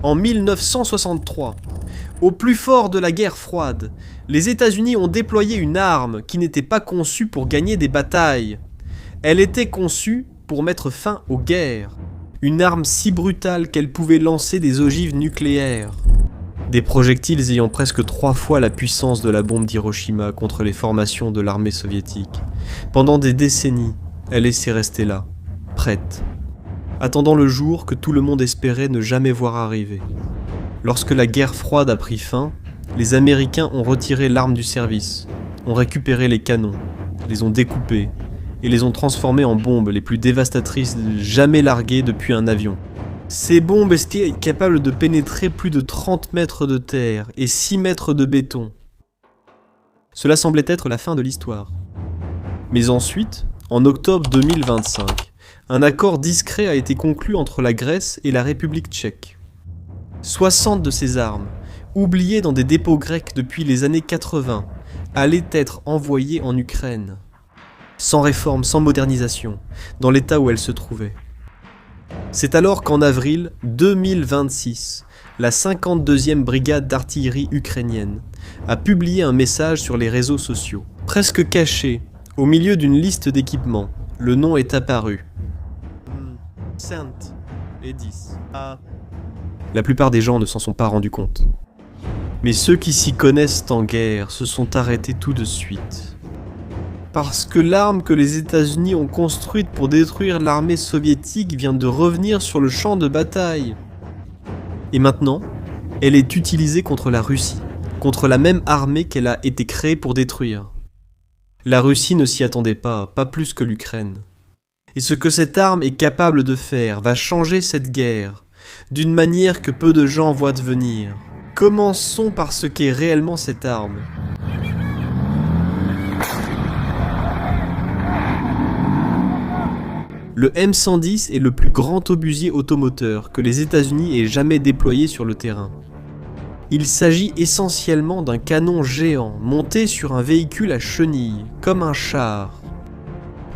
En 1963, au plus fort de la guerre froide, les États-Unis ont déployé une arme qui n'était pas conçue pour gagner des batailles. Elle était conçue pour mettre fin aux guerres. Une arme si brutale qu'elle pouvait lancer des ogives nucléaires. Des projectiles ayant presque 3 fois la puissance de la bombe d'Hiroshima contre les formations de l'armée soviétique. Pendant des décennies, elle laissait rester là, prête, attendant le jour que tout le monde espérait ne jamais voir arriver. Lorsque la guerre froide a pris fin, les Américains ont retiré l'arme du service, ont récupéré les canons, les ont découpés et les ont transformés en bombes les plus dévastatrices jamais larguées depuis un avion. Ces bombes étaient capables de pénétrer plus de 30 mètres de terre et 6 mètres de béton. Cela semblait être la fin de l'histoire. Mais ensuite, en octobre 2025, un accord discret a été conclu entre la Grèce et la République tchèque. 60 de ces armes, oubliées dans des dépôts grecs depuis les années 80, allaient être envoyées en Ukraine. Sans réforme, sans modernisation, dans l'état où elles se trouvaient. C'est alors qu'en avril 2026, la 52e brigade d'artillerie ukrainienne a publié un message sur les réseaux sociaux. Presque caché, au milieu d'une liste d'équipements, le nom est apparu. Saint Edis. La plupart des gens ne s'en sont pas rendus compte. Mais ceux qui s'y connaissent en guerre se sont arrêtés tout de suite. Parce que l'arme que les États-Unis ont construite pour détruire l'armée soviétique vient de revenir sur le champ de bataille. Et maintenant, elle est utilisée contre la Russie, contre la même armée qu'elle a été créée pour détruire. La Russie ne s'y attendait pas plus que l'Ukraine. Et ce que cette arme est capable de faire va changer cette guerre, d'une manière que peu de gens voient venir. Commençons par ce qu'est réellement cette arme. Le M110 est le plus grand obusier automoteur que les États-Unis aient jamais déployé sur le terrain. Il s'agit essentiellement d'un canon géant monté sur un véhicule à chenilles, comme un char.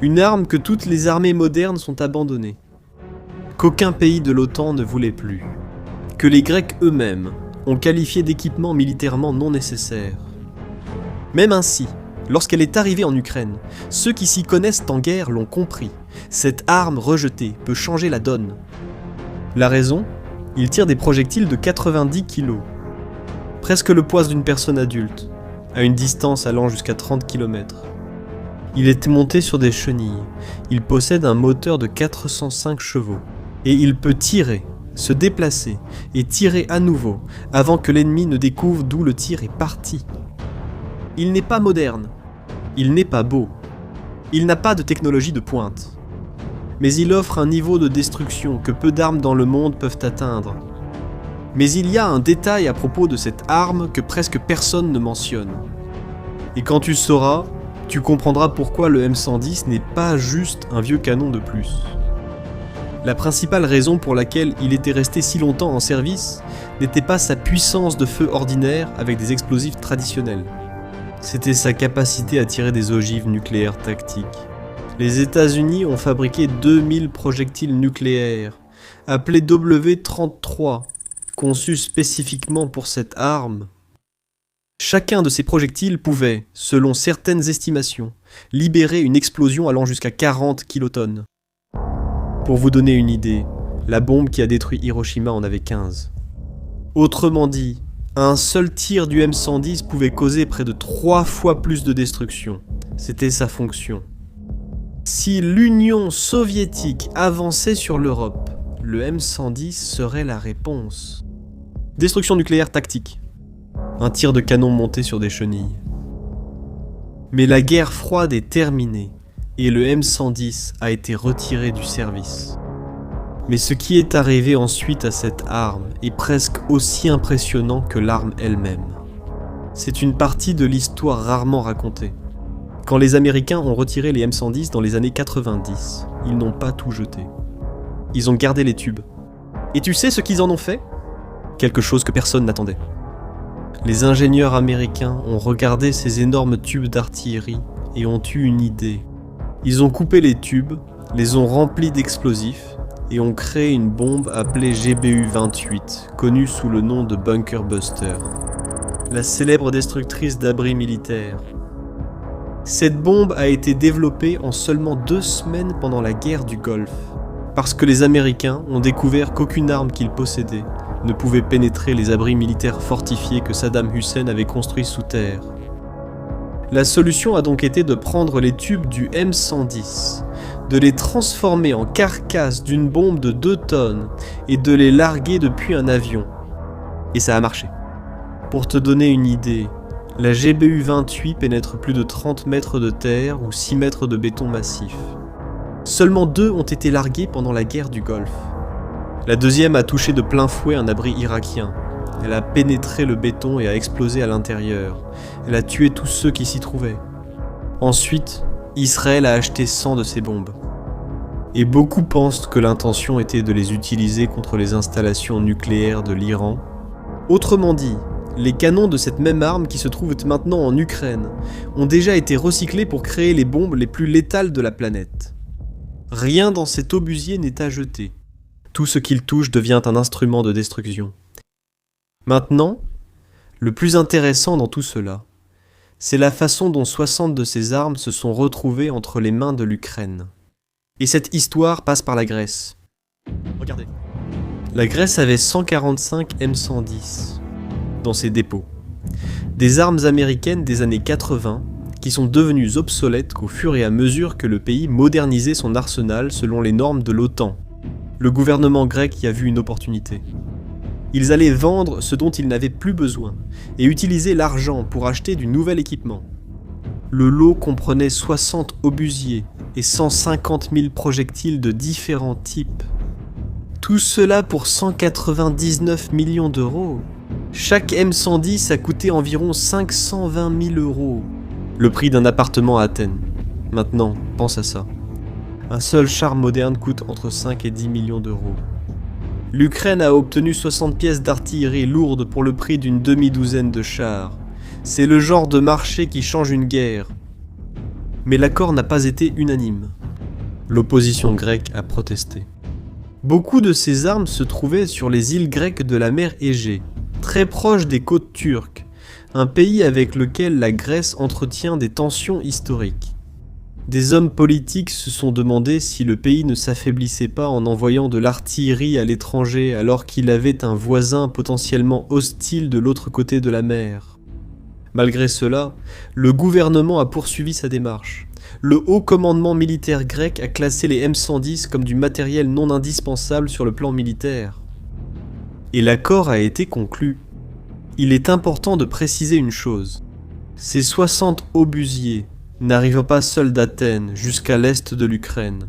Une arme que toutes les armées modernes sont abandonnées. Qu'aucun pays de l'OTAN ne voulait plus. Que les Grecs eux-mêmes ont qualifié d'équipement militairement non nécessaire. Même ainsi, lorsqu'elle est arrivée en Ukraine, ceux qui s'y connaissent en guerre l'ont compris. Cette arme rejetée peut changer la donne. La raison ? Il tire des projectiles de 90 kg. Presque le poids d'une personne adulte, à une distance allant jusqu'à 30 km. Il est monté sur des chenilles. Il possède un moteur de 405 chevaux. Et il peut tirer, se déplacer et tirer à nouveau avant que l'ennemi ne découvre d'où le tir est parti. Il n'est pas moderne. Il n'est pas beau. Il n'a pas de technologie de pointe. Mais il offre un niveau de destruction que peu d'armes dans le monde peuvent atteindre. Mais il y a un détail à propos de cette arme que presque personne ne mentionne. Et quand tu sauras, tu comprendras pourquoi le M110 n'est pas juste un vieux canon de plus. La principale raison pour laquelle il était resté si longtemps en service n'était pas sa puissance de feu ordinaire avec des explosifs traditionnels. C'était sa capacité à tirer des ogives nucléaires tactiques. Les États-Unis ont fabriqué 2000 projectiles nucléaires, appelés W-33, conçus spécifiquement pour cette arme. Chacun de ces projectiles pouvait, selon certaines estimations, libérer une explosion allant jusqu'à 40 kilotonnes. Pour vous donner une idée, la bombe qui a détruit Hiroshima en avait 15. Autrement dit, un seul tir du M110 pouvait causer près de 3 fois plus de destruction. C'était sa fonction. Si l'Union soviétique avançait sur l'Europe, le M110 serait la réponse. Destruction nucléaire tactique. Un tir de canon monté sur des chenilles. Mais la guerre froide est terminée et le M110 a été retiré du service. Mais ce qui est arrivé ensuite à cette arme est presque aussi impressionnant que l'arme elle-même. C'est une partie de l'histoire rarement racontée. Quand les Américains ont retiré les M110 dans les années 90, ils n'ont pas tout jeté. Ils ont gardé les tubes. Et tu sais ce qu'ils en ont fait ? Quelque chose que personne n'attendait. Les ingénieurs américains ont regardé ces énormes tubes d'artillerie et ont eu une idée. Ils ont coupé les tubes, les ont remplis d'explosifs et ont créé une bombe appelée GBU-28, connue sous le nom de Bunker Buster, la célèbre destructrice d'abris militaires. Cette bombe a été développée en seulement 2 semaines pendant la guerre du Golfe, parce que les Américains ont découvert qu'aucune arme qu'ils possédaient ne pouvait pénétrer les abris militaires fortifiés que Saddam Hussein avait construits sous terre. La solution a donc été de prendre les tubes du M110, de les transformer en carcasse d'une bombe de 2 tonnes et de les larguer depuis un avion. Et ça a marché. Pour te donner une idée, la GBU-28 pénètre plus de 30 mètres de terre ou 6 mètres de béton massif. Seulement 2 ont été largués pendant la guerre du Golfe. La deuxième a touché de plein fouet un abri irakien. Elle a pénétré le béton et a explosé à l'intérieur. Elle a tué tous ceux qui s'y trouvaient. Ensuite, Israël a acheté 100 de ces bombes. Et beaucoup pensent que l'intention était de les utiliser contre les installations nucléaires de l'Iran. Autrement dit, les canons de cette même arme qui se trouvent maintenant en Ukraine ont déjà été recyclés pour créer les bombes les plus létales de la planète. Rien dans cet obusier n'est à jeter. Tout ce qu'il touche devient un instrument de destruction. Maintenant, le plus intéressant dans tout cela, c'est la façon dont 60 de ces armes se sont retrouvées entre les mains de l'Ukraine. Et cette histoire passe par la Grèce. Regardez. La Grèce avait 145 M110 dans ses dépôts. Des armes américaines des années 80 qui sont devenues obsolètes au fur et à mesure que le pays modernisait son arsenal selon les normes de l'OTAN. Le gouvernement grec y a vu une opportunité. Ils allaient vendre ce dont ils n'avaient plus besoin et utiliser l'argent pour acheter du nouvel équipement. Le lot comprenait 60 obusiers et 150 000 projectiles de différents types. Tout cela pour 199 millions d'euros. Chaque M110 a coûté environ 520 000 euros. Le prix d'un appartement à Athènes. Maintenant, pense à ça. Un seul char moderne coûte entre 5 et 10 millions d'euros. L'Ukraine a obtenu 60 pièces d'artillerie lourde pour le prix d'une demi-douzaine de chars. C'est le genre de marché qui change une guerre. Mais l'accord n'a pas été unanime. L'opposition grecque a protesté. Beaucoup de ces armes se trouvaient sur les îles grecques de la mer Égée, très proches des côtes turques, un pays avec lequel la Grèce entretient des tensions historiques. Des hommes politiques se sont demandé si le pays ne s'affaiblissait pas en envoyant de l'artillerie à l'étranger alors qu'il avait un voisin potentiellement hostile de l'autre côté de la mer. Malgré cela, le gouvernement a poursuivi sa démarche. Le haut commandement militaire grec a classé les M110 comme du matériel non indispensable sur le plan militaire. Et l'accord a été conclu. Il est important de préciser une chose. Ces 60 obusiers n'arrivent pas seuls d'Athènes jusqu'à l'est de l'Ukraine.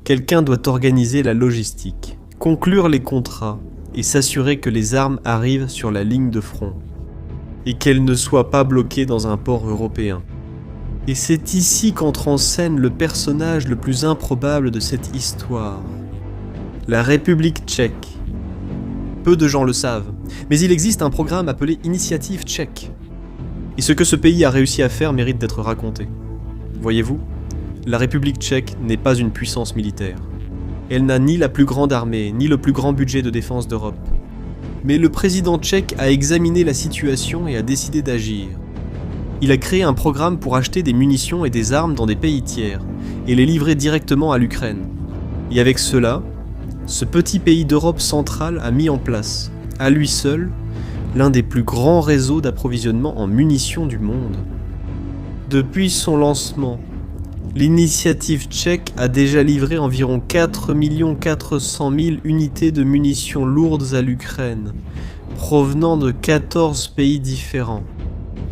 Quelqu'un doit organiser la logistique, conclure les contrats et s'assurer que les armes arrivent sur la ligne de front et qu'elles ne soient pas bloquées dans un port européen. Et c'est ici qu'entre en scène le personnage le plus improbable de cette histoire, la République tchèque. Peu de gens le savent, mais il existe un programme appelé Initiative tchèque. Et ce que ce pays a réussi à faire mérite d'être raconté. Voyez-vous, la République tchèque n'est pas une puissance militaire. Elle n'a ni la plus grande armée, ni le plus grand budget de défense d'Europe. Mais le président tchèque a examiné la situation et a décidé d'agir. Il a créé un programme pour acheter des munitions et des armes dans des pays tiers, et les livrer directement à l'Ukraine. Et avec cela, ce petit pays d'Europe centrale a mis en place, à lui seul, l'un des plus grands réseaux d'approvisionnement en munitions du monde. Depuis son lancement, l'initiative tchèque a déjà livré environ 4 400 000 unités de munitions lourdes à l'Ukraine, provenant de 14 pays différents.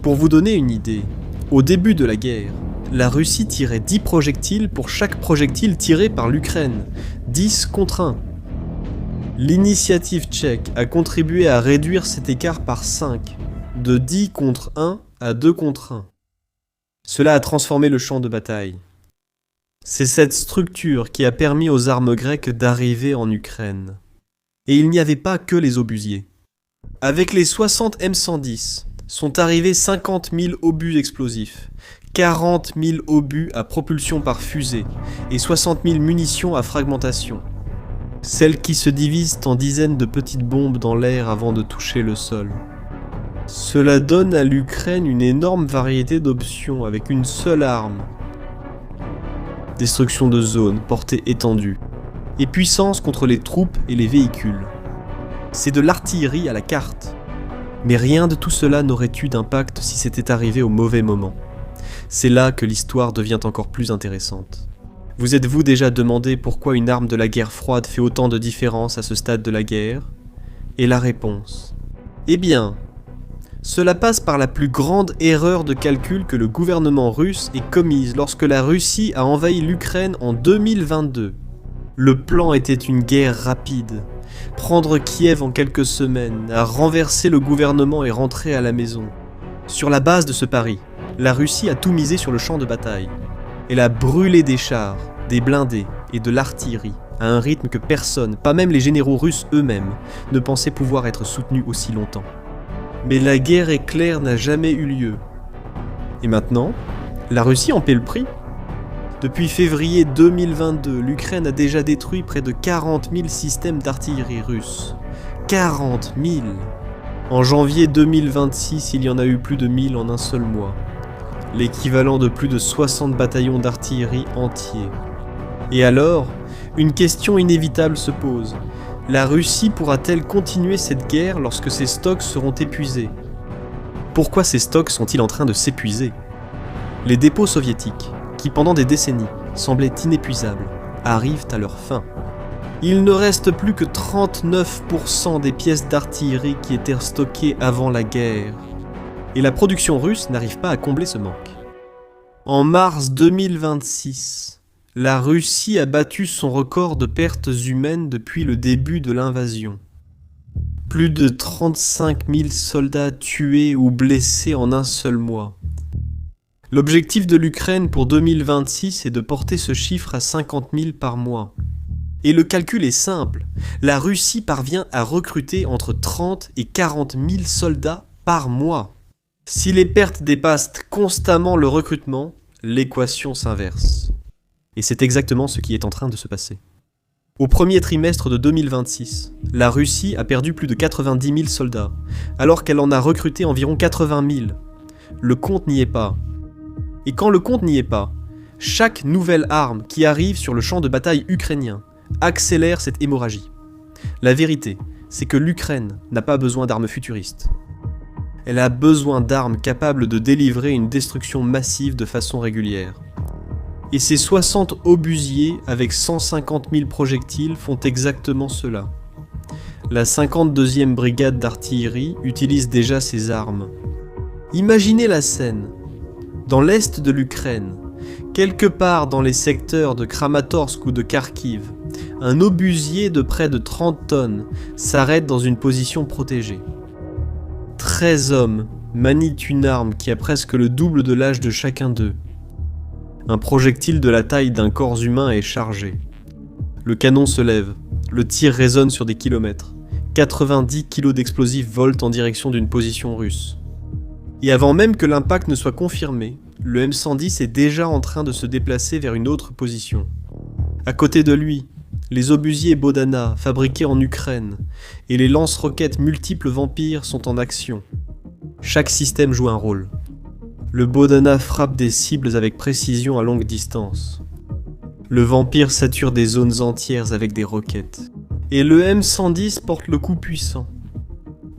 Pour vous donner une idée, au début de la guerre, la Russie tirait 10 projectiles pour chaque projectile tiré par l'Ukraine, 10 contre 1. L'initiative tchèque a contribué à réduire cet écart par 5, de 10 contre 1 à 2 contre 1. Cela a transformé le champ de bataille. C'est cette structure qui a permis aux armes grecques d'arriver en Ukraine. Et il n'y avait pas que les obusiers. Avec les 60 M110, sont arrivés 50 000 obus explosifs, 40 000 obus à propulsion par fusée et 60 000 munitions à fragmentation. Celles qui se divisent en dizaines de petites bombes dans l'air avant de toucher le sol. Cela donne à l'Ukraine une énorme variété d'options avec une seule arme. Destruction de zones, portée étendue, et puissance contre les troupes et les véhicules. C'est de l'artillerie à la carte. Mais rien de tout cela n'aurait eu d'impact si c'était arrivé au mauvais moment. C'est là que l'histoire devient encore plus intéressante. Vous êtes-vous déjà demandé pourquoi une arme de la guerre froide fait autant de différence à ce stade de la guerre? Et la réponse? Eh bien, cela passe par la plus grande erreur de calcul que le gouvernement russe ait commise lorsque la Russie a envahi l'Ukraine en 2022. Le plan était une guerre rapide. Prendre Kiev en quelques semaines, à renverser le gouvernement et rentrer à la maison. Sur la base de ce pari, la Russie a tout misé sur le champ de bataille. Elle a brûlé des chars, des blindés et de l'artillerie à un rythme que personne, pas même les généraux russes eux-mêmes, ne pensaient pouvoir être soutenus aussi longtemps. Mais la guerre éclair n'a jamais eu lieu. Et maintenant, la Russie en paie le prix. Depuis février 2022, l'Ukraine a déjà détruit près de 40 000 systèmes d'artillerie russes. 40 000! En janvier 2026, il y en a eu plus de 1000 en un seul mois. L'équivalent de plus de 60 bataillons d'artillerie entiers. Et alors, une question inévitable se pose. La Russie pourra-t-elle continuer cette guerre lorsque ses stocks seront épuisés? Pourquoi ces stocks sont-ils en train de s'épuiser? Les dépôts soviétiques, qui pendant des décennies semblaient inépuisables, arrivent à leur fin. Il ne reste plus que 39% des pièces d'artillerie qui étaient stockées avant la guerre. Et la production russe n'arrive pas à combler ce manque. En mars 2026, la Russie a battu son record de pertes humaines depuis le début de l'invasion. Plus de 35 000 soldats tués ou blessés en un seul mois. L'objectif de l'Ukraine pour 2026 est de porter ce chiffre à 50 000 par mois. Et le calcul est simple, la Russie parvient à recruter entre 30 et 40 000 soldats par mois. Si les pertes dépassent constamment le recrutement, l'équation s'inverse. Et c'est exactement ce qui est en train de se passer. Au premier trimestre de 2026, la Russie a perdu plus de 90 000 soldats, alors qu'elle en a recruté environ 80 000. Le compte n'y est pas. Et quand le compte n'y est pas, chaque nouvelle arme qui arrive sur le champ de bataille ukrainien accélère cette hémorragie. La vérité, c'est que l'Ukraine n'a pas besoin d'armes futuristes. Elle a besoin d'armes capables de délivrer une destruction massive de façon régulière. Et ces 60 obusiers avec 150 000 projectiles font exactement cela. La 52e brigade d'artillerie utilise déjà ces armes. Imaginez la scène. Dans l'est de l'Ukraine, quelque part dans les secteurs de Kramatorsk ou de Kharkiv, un obusier de près de 30 tonnes s'arrête dans une position protégée. 13 hommes manient une arme qui a presque le double de l'âge de chacun d'eux. Un projectile de la taille d'un corps humain est chargé. Le canon se lève, le tir résonne sur des kilomètres. 90 kilos d'explosifs volent en direction d'une position russe. Et avant même que l'impact ne soit confirmé, le M110 est déjà en train de se déplacer vers une autre position. À côté de lui, les obusiers Bodana, fabriqués en Ukraine, et les lance-roquettes multiples Vampires sont en action. Chaque système joue un rôle. Le Bodana frappe des cibles avec précision à longue distance. Le Vampire sature des zones entières avec des roquettes. Et le M110 porte le coup puissant.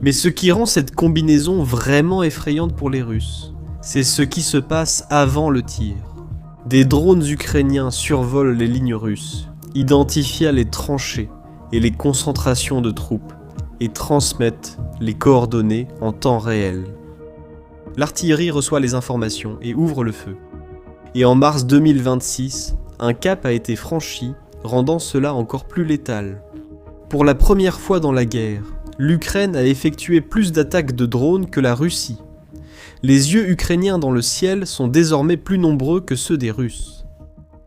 Mais ce qui rend cette combinaison vraiment effrayante pour les Russes, c'est ce qui se passe avant le tir. Des drones ukrainiens survolent les lignes russes, identifient les tranchées et les concentrations de troupes, et transmettent les coordonnées en temps réel. L'artillerie reçoit les informations et ouvre le feu. Et en mars 2026, un cap a été franchi, rendant cela encore plus létal. Pour la première fois dans la guerre, l'Ukraine a effectué plus d'attaques de drones que la Russie. Les yeux ukrainiens dans le ciel sont désormais plus nombreux que ceux des Russes.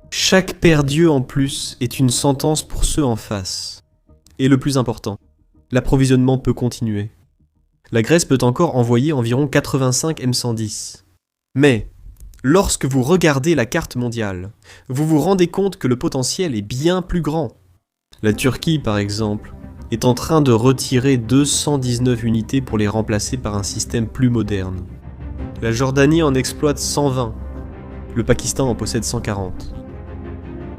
Chaque paire d'yeux en plus est une sentence pour ceux en face. Et le plus important, l'approvisionnement peut continuer. La Grèce peut encore envoyer environ 85 M110. Mais, lorsque vous regardez la carte mondiale, vous vous rendez compte que le potentiel est bien plus grand. La Turquie, par exemple, est en train de retirer 219 unités pour les remplacer par un système plus moderne. La Jordanie en exploite 120, le Pakistan en possède 140.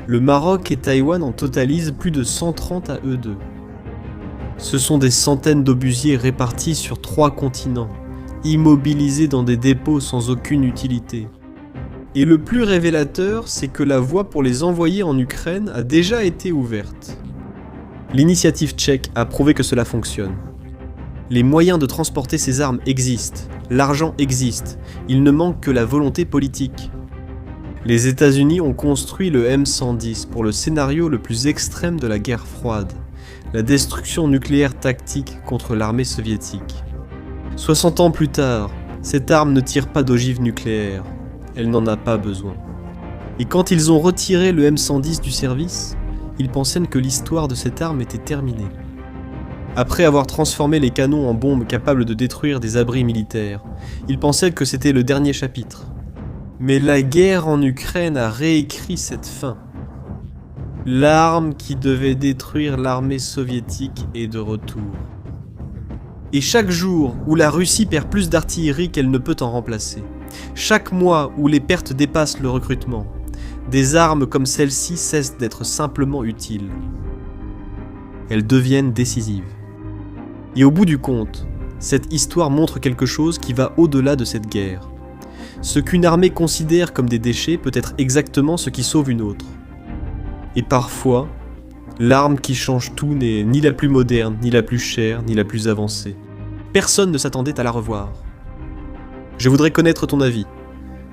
Le Maroc et Taïwan en totalisent plus de 130 à eux deux. Ce sont des centaines d'obusiers répartis sur 3 continents, immobilisés dans des dépôts sans aucune utilité. Et le plus révélateur, c'est que la voie pour les envoyer en Ukraine a déjà été ouverte. L'initiative tchèque a prouvé que cela fonctionne. Les moyens de transporter ces armes existent, l'argent existe, il ne manque que la volonté politique. Les États-Unis ont construit le M110 pour le scénario le plus extrême de la guerre froide, la destruction nucléaire tactique contre l'armée soviétique. 60 ans plus tard, cette arme ne tire pas d'ogive nucléaire, elle n'en a pas besoin. Et quand ils ont retiré le M110 du service, ils pensaient que l'histoire de cette arme était terminée. Après avoir transformé les canons en bombes capables de détruire des abris militaires, ils pensaient que c'était le dernier chapitre. Mais la guerre en Ukraine a réécrit cette fin. L'arme qui devait détruire l'armée soviétique est de retour. Et chaque jour où la Russie perd plus d'artillerie qu'elle ne peut en remplacer, chaque mois où les pertes dépassent le recrutement, des armes comme celle-ci cessent d'être simplement utiles. Elles deviennent décisives. Et au bout du compte, cette histoire montre quelque chose qui va au-delà de cette guerre. Ce qu'une armée considère comme des déchets peut être exactement ce qui sauve une autre. Et parfois, l'arme qui change tout n'est ni la plus moderne, ni la plus chère, ni la plus avancée. Personne ne s'attendait à la revoir. Je voudrais connaître ton avis.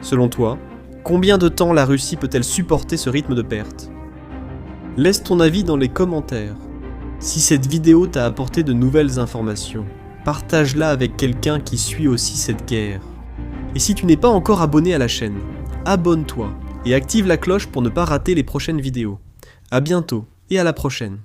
Selon toi, combien de temps la Russie peut-elle supporter ce rythme de perte ? Laisse ton avis dans les commentaires. Si cette vidéo t'a apporté de nouvelles informations, partage-la avec quelqu'un qui suit aussi cette guerre. Et si tu n'es pas encore abonné à la chaîne, abonne-toi et active la cloche pour ne pas rater les prochaines vidéos. À bientôt et à la prochaine.